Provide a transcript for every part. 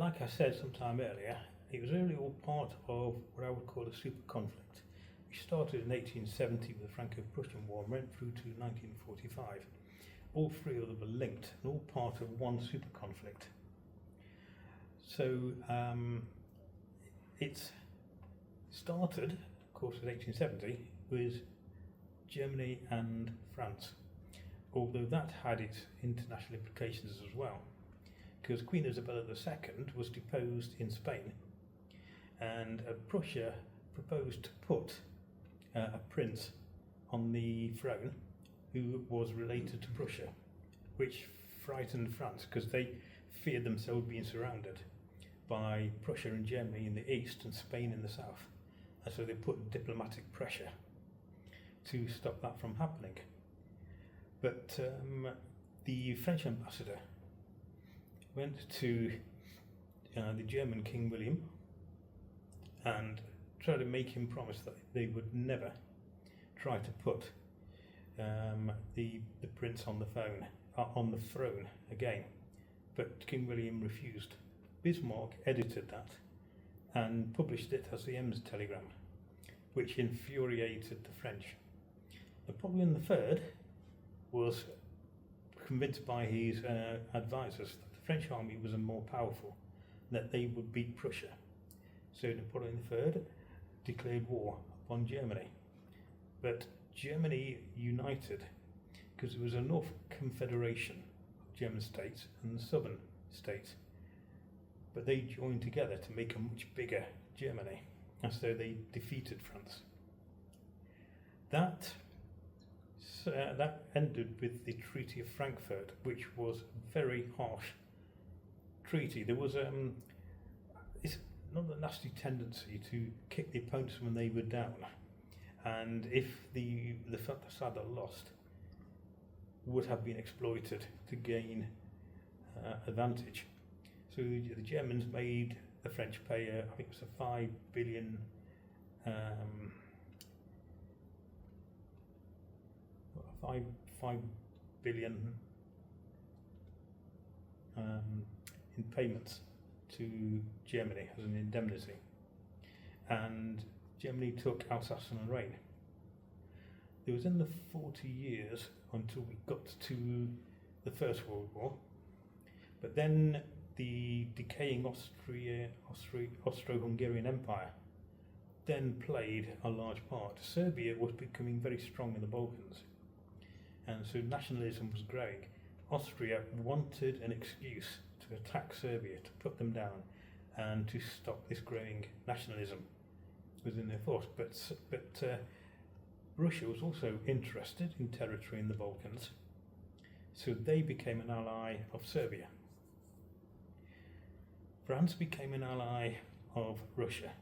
like I said sometime earlier, it was really all part of what I would call a super conflict, which started in 1870 with the Franco-Prussian War and went through to 1945. All three of them were linked and all part of one super conflict. So it started, of course, in 1870 with Germany and France, although that had its international implications as well, because Queen Isabella II was deposed in Spain, and Prussia proposed to put a prince on the throne who was related to Prussia, which frightened France because they feared themselves being surrounded by Prussia and Germany in the east and Spain in the south, and so they put diplomatic pressure to stop that from happening. But the French ambassador went to the German King William and tried to make him promise that they would never try to put the prince on the throne again. But King William refused. Bismarck edited that and published it as the Ems telegram, which infuriated the French. Napoleon III was convinced by his advisors that the French army was more powerful, that they would beat Prussia. So Napoleon III declared war upon Germany. But Germany united because there was a North Confederation of German states and Southern states. But they joined together to make a much bigger Germany, and so they defeated France. That ended with the Treaty of Frankfurt, which was a very harsh treaty. There was it's not a nasty tendency to kick the opponents when they were down, and if the side that lost would have been exploited to gain advantage. So the Germans made the French pay, I think it was a 5 billion in payments to Germany as an indemnity, and Germany took Alsace and Lorraine. It was in the 40 years until we got to the First World War, but then the decaying Austro-Hungarian Empire then played a large part. Serbia was becoming very strong in the Balkans, and so nationalism was growing. Austria wanted an excuse to attack Serbia, to put them down, and to stop this growing nationalism within their force. But Russia was also interested in territory in the Balkans, so they became an ally of Serbia. France became an ally of Russia.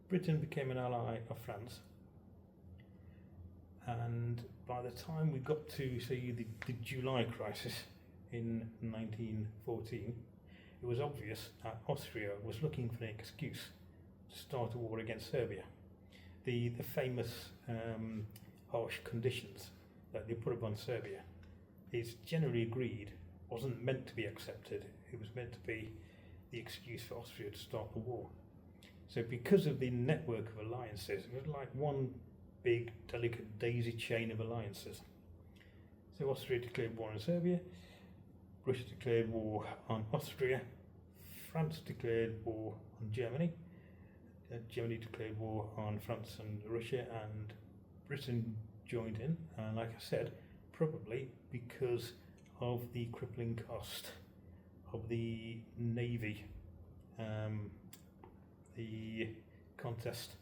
Britain became an ally of France. And by the time we got to, say, the July crisis in 1914, it was obvious that Austria was looking for an excuse to start a war against Serbia. The famous harsh conditions that they put upon Serbia is generally agreed wasn't meant to be accepted. It was meant to be the excuse for Austria to start the war. So because of the network of alliances, it was like one big, delicate daisy chain of alliances. So Austria declared war on Serbia, Russia declared war on Austria, France declared war on Germany, Germany declared war on France and Russia, and Britain joined in, and like I said, probably because of the crippling cost of the Navy, the contest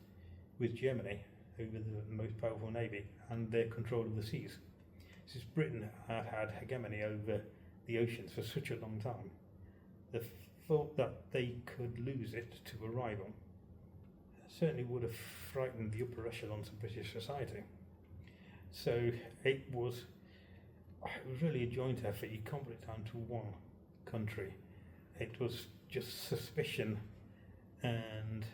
with Germany over the most powerful Navy and their control of the seas. Since Britain had had hegemony over the oceans for such a long time, the thought that they could lose it to a rival certainly would have frightened the upper echelons of British society. So it was really a joint effort. You can't put it down to one country. It was just suspicion and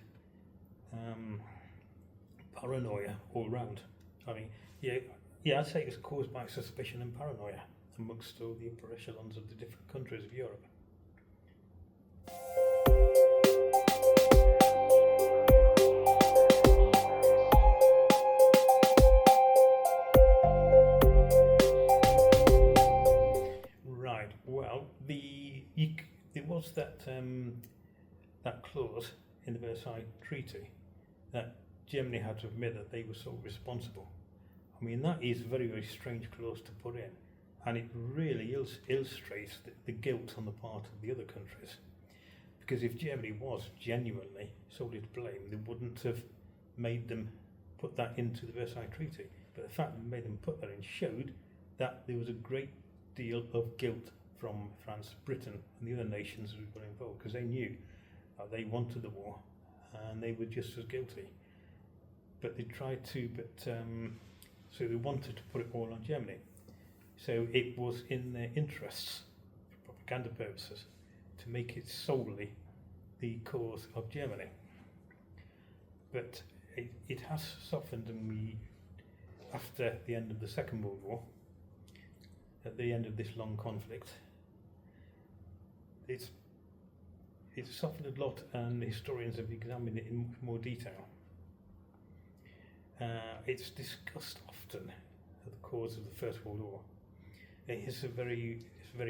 paranoia all round. I mean, yeah, I'd say it was caused by suspicion and paranoia amongst all the upper echelons of the different countries of Europe. that clause in the Versailles Treaty that Germany had to admit that they were so responsible. I mean, that is a very, very strange clause to put in, and it really illustrates the guilt on the part of the other countries. Because if Germany was genuinely solely to blame, they wouldn't have made them put that into the Versailles Treaty. But the fact that they made them put that in showed that there was a great deal of guilt from France, Britain, and the other nations who were involved, because they knew they wanted the war and they were just as guilty. But they tried to, so they wanted to put it all on Germany. So it was in their interests, for propaganda purposes, to make it solely the cause of Germany. But it has softened, and after the end of the Second World War, at the end of this long conflict, it's softened a lot, and historians have examined it in much more detail. It's discussed often as the cause of the First World War. It's a very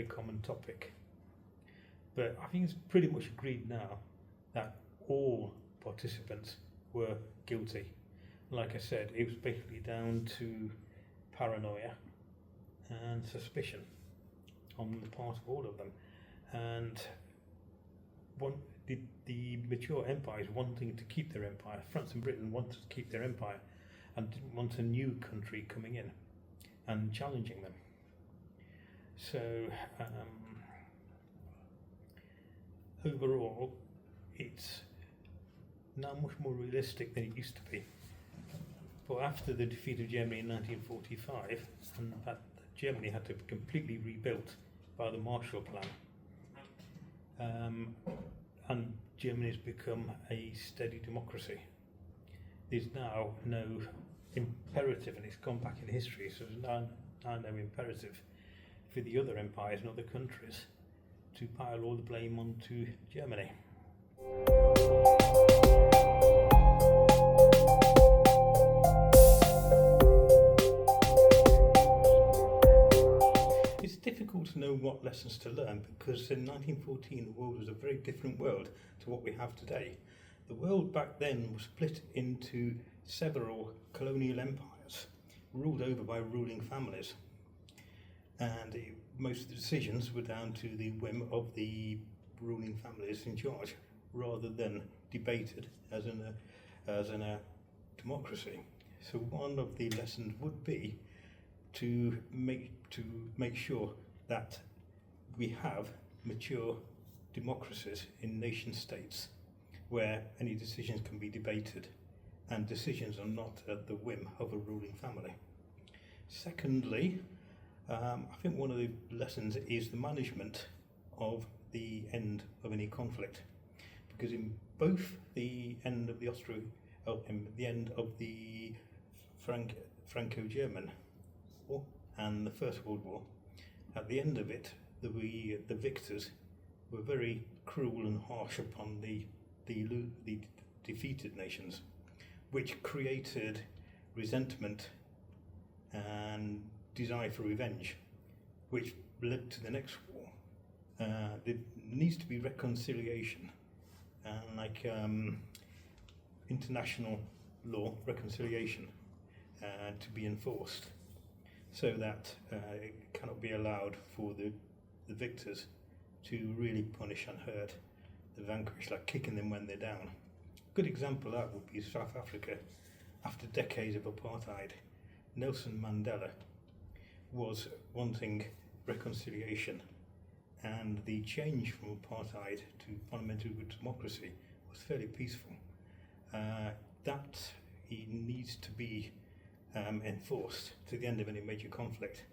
common topic. But I think it's pretty much agreed now that all participants were guilty. Like I said, it was basically down to paranoia and suspicion on the part of all of them. And the mature empires wanting to keep their empire, France and Britain wanted to keep their empire and didn't want a new country coming in and challenging them. So overall, it's now much more realistic than it used to be. But after the defeat of Germany in 1945, and that Germany had to be completely rebuilt by the Marshall Plan, and Germany has become a steady democracy. There's now no imperative, and it's gone back in history, so there's now no imperative for the other empires and other countries to pile all the blame onto Germany. It's difficult to know what lessons to learn, because in 1914 the world was a very different world to what we have today. The world back then was split into several colonial empires ruled over by ruling families, and most of the decisions were down to the whim of the ruling families in charge, rather than debated as in a democracy. So one of the lessons would be to make sure that we have mature democracies in nation states where any decisions can be debated and decisions are not at the whim of a ruling family. Secondly, I think one of the lessons is the management of the end of any conflict, because in both the end of the end of the Franco-German War and the First World War, at the end of it, the victors were very cruel and harsh upon the defeated nations, which created resentment and desire for revenge, which led to the next war. There needs to be reconciliation, and international law reconciliation to be enforced, so that it cannot be allowed for the victors to really punish and hurt the vanquished, like kicking them when they're down. A good example of that would be South Africa. After decades of apartheid, Nelson Mandela was wanting reconciliation, and the change from apartheid to parliamentary democracy was fairly peaceful. That needs to be enforced to the end of any major conflict,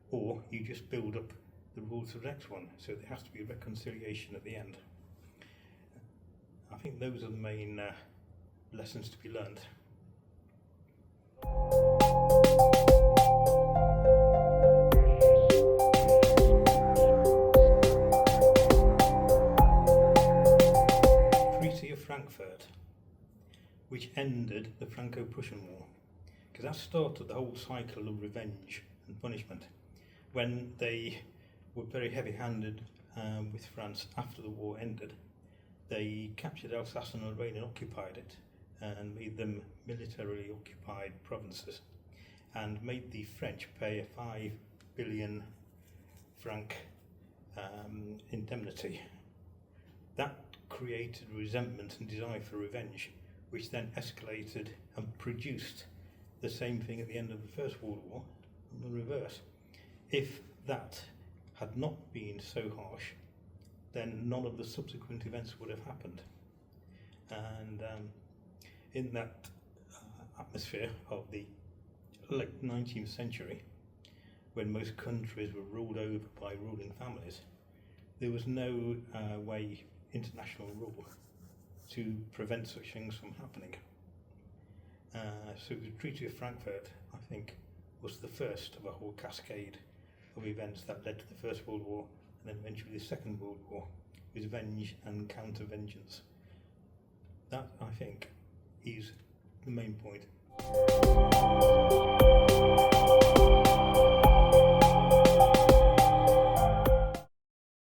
or you just build up the rules for the next one. So there has to be reconciliation at the end. I think those are the main lessons to be learned. Treaty of Frankfurt, which ended the Franco-Prussian War, because that started the whole cycle of revenge and punishment, when they were very heavy-handed with France after the war ended. They captured Alsace and Lorraine and occupied it, and made them militarily occupied provinces, and made the French pay a 5 billion franc indemnity. That created resentment and desire for revenge, which then escalated and produced the same thing at the end of the First World War, and the reverse. If that had not been so harsh, then none of the subsequent events would have happened. And in that atmosphere of the late 19th century, when most countries were ruled over by ruling families, there was no way international rule to prevent such things from happening. So the Treaty of Frankfurt, I think, was the first of a whole cascade of events that led to the First World War, and then eventually the Second World War, with venge and counter-vengeance. That, I think, is the main point